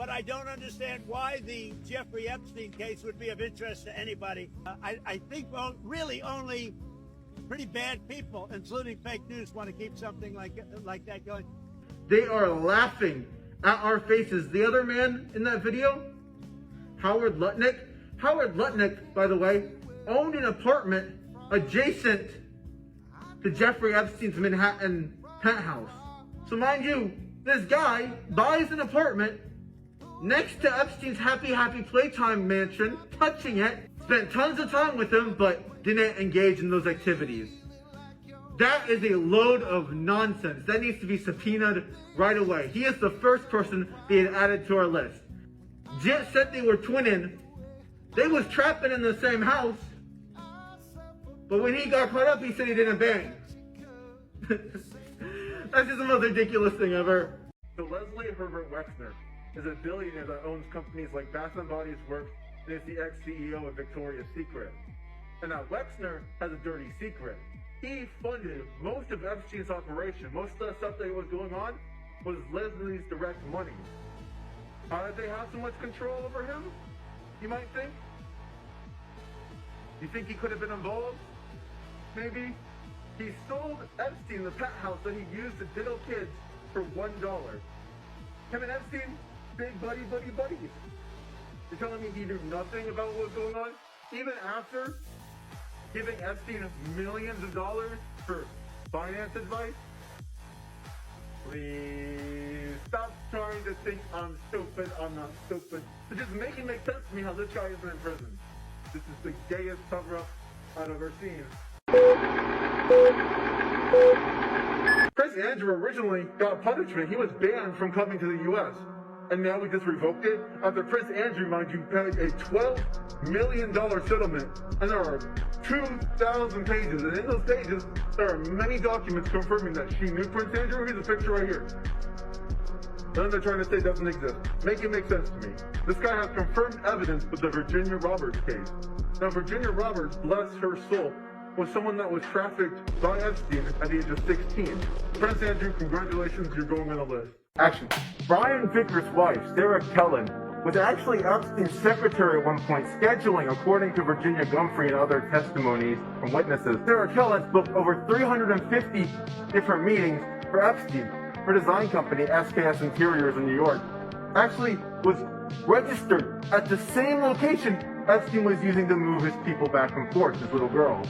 but I don't understand why the Jeffrey Epstein case would be of interest to anybody. I think, well, really only pretty bad people, including fake news, want to keep something like that going. They are laughing at our faces. The other man in that video, Howard Lutnik. Howard Lutnik, by the way, owned an apartment adjacent to Jeffrey Epstein's Manhattan penthouse. So mind you, this guy buys an apartment next to Epstein's happy playtime mansion, touching it, spent tons of time with him, but didn't engage in those activities. That is a load of nonsense. That needs to be subpoenaed right away. He is the first person being added to our list. Jet said they were twinning. They was trapping in the same house. But when he got caught up, he said he didn't bang. That's just the most ridiculous thing ever. So Leslie Herbert Wexner is a billionaire that owns companies like Bath & Body Works and is the ex-CEO of Victoria's Secret. And now Wexner has a dirty secret. He funded most of Epstein's operation. Most of the stuff that was going on was Leslie's direct money. How did they have so much control over him, you might think? You think he could have been involved? Maybe. He sold Epstein the penthouse that he used to diddle kids for $1. Him and Epstein, big buddies. You're telling me he knew nothing about what was going on? Even after giving Epstein millions of dollars for finance advice? Please stop trying to think I'm stupid. I'm not stupid. So just make it make sense to me how this guy isn't in prison. This is the gayest cover-up I've ever seen. Prince Andrew originally got punishment. He was banned from coming to the U.S. And now we just revoked it after Prince Andrew, mind you, paid a $12 million settlement. And there are 2,000 pages. And in those pages, there are many documents confirming that she knew Prince Andrew. Here's a picture right here. None they're trying to say doesn't exist. Make it make sense to me. This guy has confirmed evidence with the Virginia Roberts case. Now, Virginia Roberts, bless her soul, was someone that was trafficked by Epstein at the age of 16. Prince Andrew, congratulations, you're going on the list. Action. Brian Vickers' wife, Serah Kellen, was actually Epstein's secretary at one point, scheduling, according to Virginia Gumphrey and other testimonies from witnesses. Serah Kellen booked over 350 different meetings for Epstein. Her design company, SKS Interiors in New York, actually was registered at the same location Epstein was using to move his people back and forth, his little girls.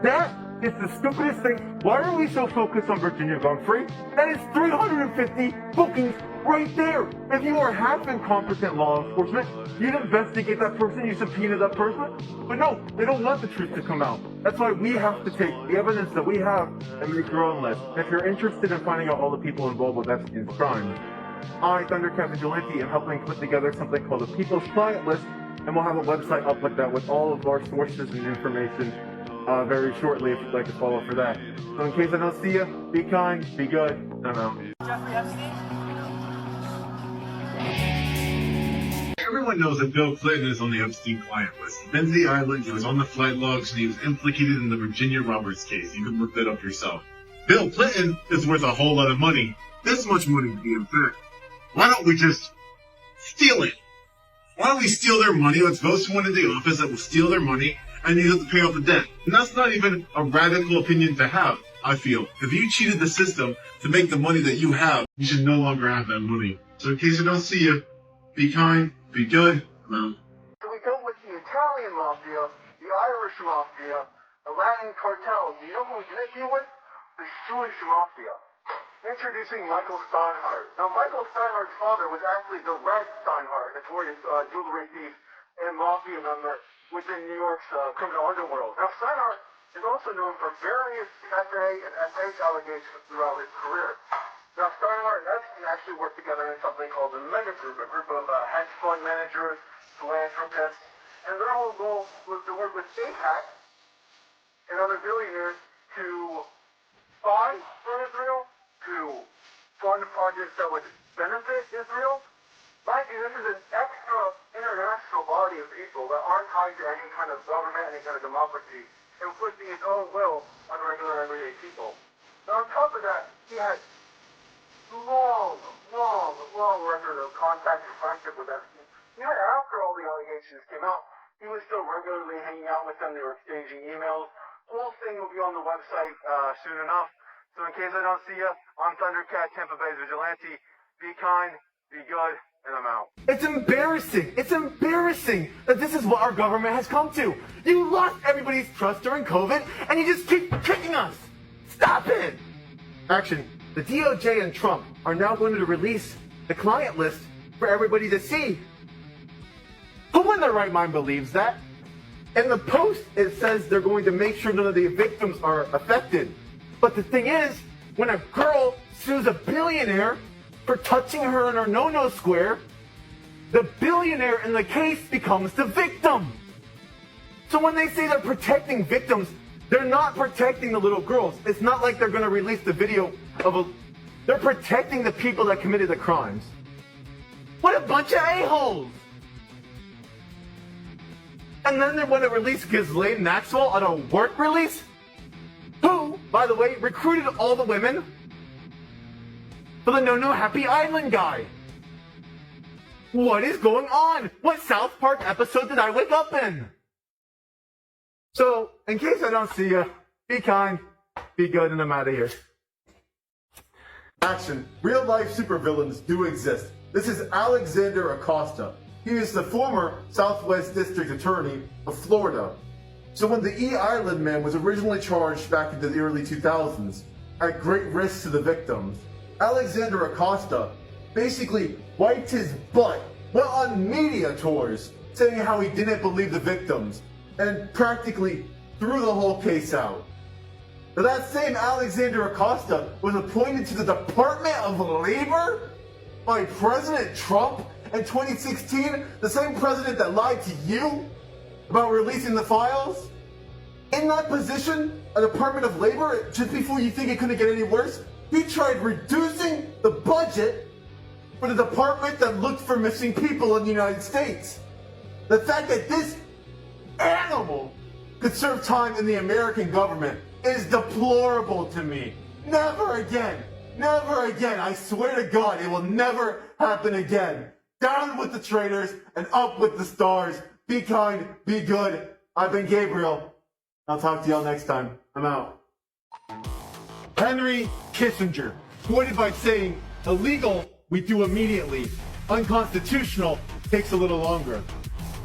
That is the stupidest thing. Why are we so focused on Virginia Gumphrey? That is 350 bookings right there. If you are half incompetent law enforcement, you'd investigate that person, you subpoena that person. But no, they don't want the truth to come out. That's why we have to take the evidence that we have and make our own list. If you're interested in finding out all the people involved with Epstein's crimes, I, Thundercat Vigilante, am helping put together something called a People's Client List, and we'll have a website up with that with all of our sources and information very shortly if you'd like to follow for that. So in case I don't see you, be kind, be good, I'm out. Jeffrey Epstein? Everyone knows that Bill Clinton is on the Epstein client list. He's been to the island, he was on the flight logs, and he was implicated in the Virginia Roberts case. You can look that up yourself. Bill Clinton is worth a whole lot of money. This much money to be in fact. Why don't we just steal it? Why don't we steal their money? Let's vote someone in the office that will steal their money and use it to pay off the debt. And that's not even a radical opinion to have, I feel. If you cheated the system to make the money that you have, you should no longer have that money. So in case I don't see you, be kind, be good. So we go with the Italian mafia, the Irish mafia, the Latin cartel. You know who we're connecting with? The Jewish mafia. Introducing Michael Steinhardt. Now, Michael Steinhardt's father was actually the Red Steinhardt, notorious jewelry thief and mafia member within New York's criminal underworld. Now, Steinhardt is also known for various FA and FH allegations throughout his career. Now, Steinhardt and Epstein actually worked together in something called the Mega Group, a group of hedge fund managers, philanthropists, and their whole goal was to work with AIPAC and other billionaires to buy from Israel, to fund projects that would benefit Israel. Mind you, this is an extra international body of people that aren't tied to any kind of government, any kind of democracy, inflicting its own will on regular everyday people. Now on top of that, he had long long record of contact and friendship with Epstein. Even after all the allegations came out, he was still regularly hanging out with them. They were exchanging emails. The whole thing will be on the website soon enough. So in case I don't see you, I'm Thundercat, Tampa Bay's vigilante. Be kind, be good, and I'm out. It's embarrassing. It's embarrassing that this is what our government has come to. You lost everybody's trust during COVID, and you just keep tricking us. Stop it. Action. The DOJ and Trump are now going to release the client list for everybody to see. Who in their right mind believes that? In the post, it says they're going to make sure none of the victims are affected. But the thing is, when a girl sues a billionaire for touching her in her no-no square, the billionaire in the case becomes the victim. So when they say they're protecting victims, they're not protecting the little girls. It's not like they're going to release the video of they're protecting the people that committed the crimes. What a bunch of a-holes! And then they want to release Ghislaine Maxwell on a work release? Who, by the way, recruited all the women for the No Happy Island guy. What is going on? What South Park episode did I wake up in? So, in case I don't see you, be kind, be good, and I'm out of here. Action. Real life supervillains do exist. This is Alexander Acosta. He is the former Southwest District Attorney of Florida. So when the E-Island man was originally charged back in the early 2000s, at great risk to the victims, Alexander Acosta basically wiped his butt, went on media tours, saying how he didn't believe the victims, and practically threw the whole case out. Now that same Alexander Acosta was appointed to the Department of Labor by President Trump in 2016, the same president that lied to you about releasing the files. In that position, a Department of Labor, just before you think it couldn't get any worse, he tried reducing the budget for the department that looked for missing people in the United States. The fact that this animal could serve time in the American government is deplorable to me. Never again. Never again. I swear to God, it will never happen again. Down with the traitors and up with the stars. Be kind, be good. I've been Gabriel. I'll talk to y'all next time. I'm out. Henry Kissinger, quoted by saying, illegal, we do immediately. Unconstitutional, takes a little longer.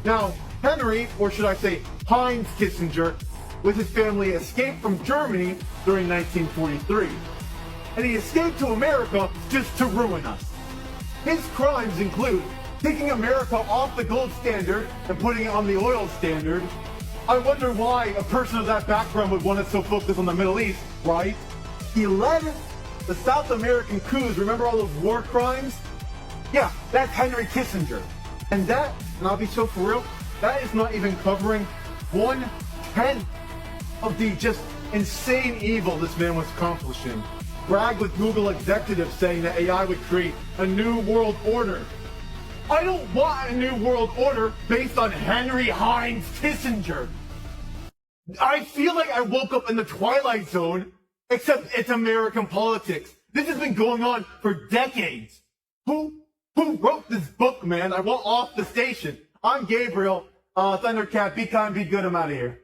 Now, Henry, or should I say Heinz Kissinger, with his family escaped from Germany during 1943. And he escaped to America just to ruin us. His crimes include taking America off the gold standard and putting it on the oil standard. I wonder why a person of that background would want to so focus on the Middle East, right? He led the South American coups. Remember all those war crimes? Yeah, that's Henry Kissinger. And that, and I'll be so for real, that is not even covering 1/10 of the just insane evil this man was accomplishing. Bragged with Google executives saying that AI would create a new world order. I don't want a new world order based on Henry Heinz Kissinger. I feel like I woke up in the Twilight Zone, except it's American politics. This has been going on for decades. Who wrote this book, man? I want off the station. I'm Gabriel, Thundercat. Be kind, be good. I'm out of here.